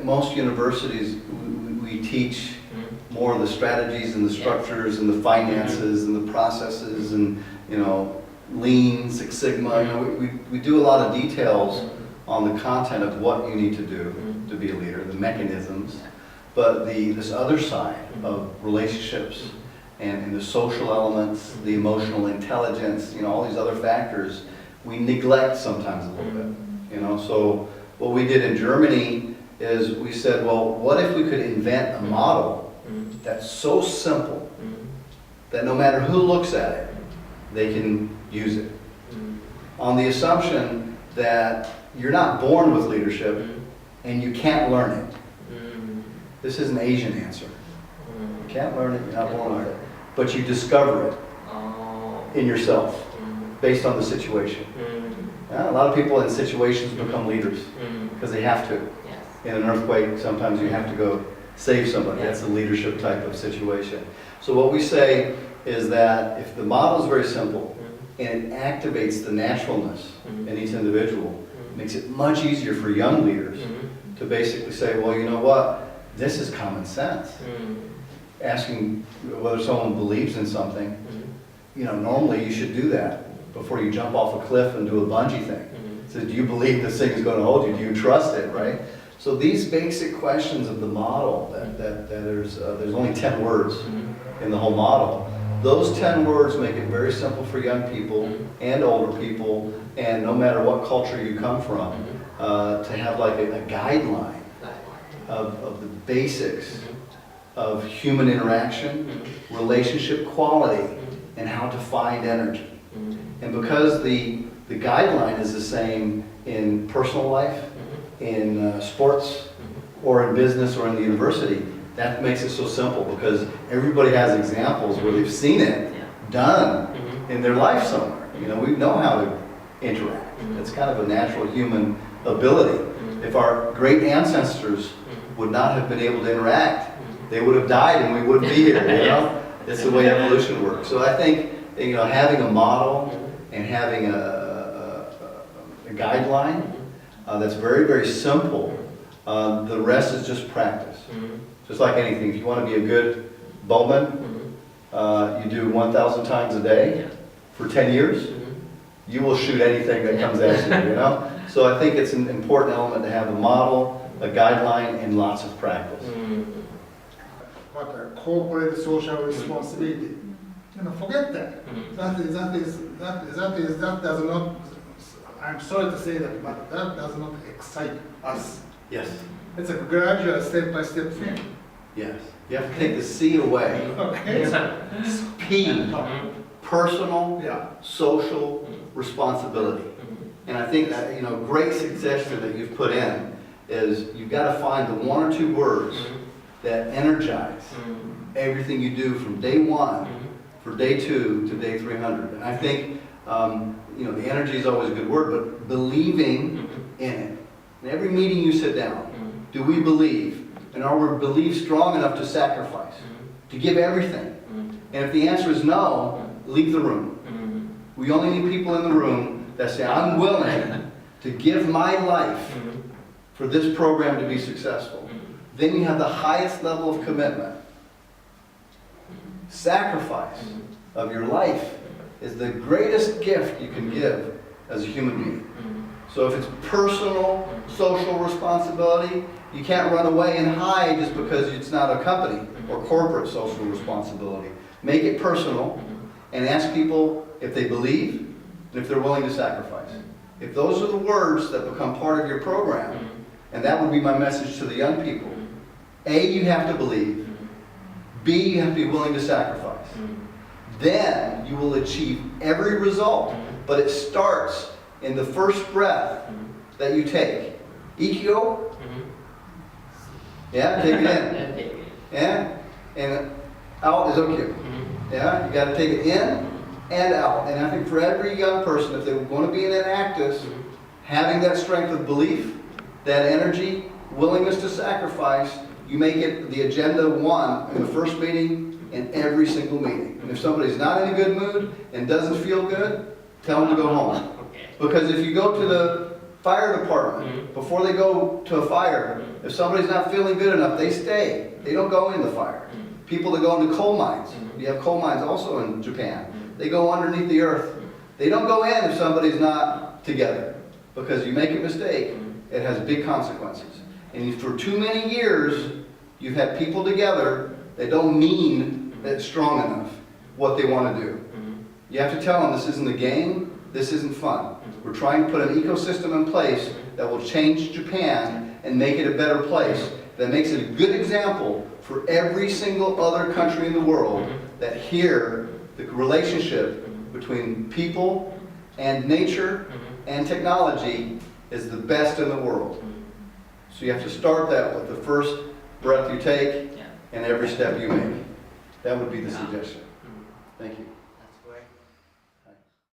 most universities, we teach more of the strategies and the structures and the finances and the processes and, you know, Lean, Six Sigma. You know, we do a lot of details on the content of what you need to do to be a leader, the mechanisms. But this other side of relationships and the social elements, the emotional intelligence, you know, all these other factors, we neglect sometimes a little bit. You know, so what we did in Germany is we said, well, what if we could invent a model that's so simple that no matter who looks at it, they can use it. On the assumption that you're not born with leadership and you can't learn it. This is an Asian answer. You can't learn it, you're not born with it. But you discover it in yourself based on the situation. A lot of people in situations become leaders because they have to. In an earthquake, sometimes you have to go save somebody. That's a leadership type of situation. So what we say is that if the model is very simple and it activates the naturalness in each individual, it makes it much easier for young leaders to basically say, well, you know what? This is common sense. Asking whether someone believes in something, you know, normally you should do that before you jump off a cliff and do a bungee thing. So do you believe this thing is going to hold you? Do you trust it, right? So these basic questions of the model, that there's only 10 words in the whole model. Those 10 words make it very simple for young people and older people, and no matter what culture you come from, to have like a guideline of the basics of human interaction, relationship quality, and how to find energy. And because the guideline is the same in personal life, in sports, or in business, or in the university, that makes it so simple because everybody has examples where they've seen it done in their life somewhere. You know, we know how to interact. It's kind of a natural human ability. If our great ancestors would not have been able to interact, they would have died and we wouldn't be here, you know? It's the way evolution works. So I think, you know, having a model and having a guideline that's very, very simple, the rest is just practice. Just like anything, if you want to be a good bowman, you do 1,000 times a day for 10 years, you will shoot anything that comes at you, you know? So I think it's an important element to have a model, a guideline, and lots of practice. What a corporate social responsibility. You know, forget that. That does not, I'm sorry to say that, but that does not excite us. Yes. It's a gradual step-by-step thing. Yes. You have to take the C away. Okay. P, personal, social responsibility. And I think that, you know, great suggestion that you've put in is you've got to find the one or two words that energize everything you do from day one for day 2 to day 300. And I think, you know, the energy is always a good word, but believing in it. In every meeting you sit down, do we believe? And are we believe strong enough to sacrifice? To give everything? And if the answer is no, leave the room. We only need people in the room that say, I'm willing to give my life for this program to be successful. Then you have the highest level of commitment. Sacrifice of your life is the greatest gift you can give as a human being. So if it's personal, social responsibility, you can't run away and hide just because it's not a company or corporate social responsibility. Make it personal and ask people if they believe and if they're willing to sacrifice. If those are the words that become part of your program, and that would be my message to the young people, A, you have to believe. B, you have to be willing to sacrifice. Then you will achieve every result, but it starts in the first breath that you take. Ikkyo? Yeah, take it in. Yeah? And out is okyo. Yeah? You got to take it in and out. And I think for every young person, if they want to be in Enactus, having that strength of belief, that energy, willingness to sacrifice, you make it the agenda 1 in the first meeting and every single meeting. And if somebody's not in a good mood and doesn't feel good, tell them to go home. Because if you go to the fire department, before they go to a fire, if somebody's not feeling good enough, they stay. They don't go in the fire. People that go into coal mines, you have coal mines also in Japan, they go underneath the earth. They don't go in if somebody's not together, because you make a mistake, it has big consequences. And if for too many years, you've had people together that don't mean that it's strong enough what they want to do. You have to tell them this isn't a game, this isn't fun. We're trying to put an ecosystem in place that will change Japan and make it a better place. That makes it a good example for every single other country in the world that here the relationship between people and nature and technology is the best in the world. So you have to start that with the first breath you take and every step you make. That would be the suggestion. Thank you.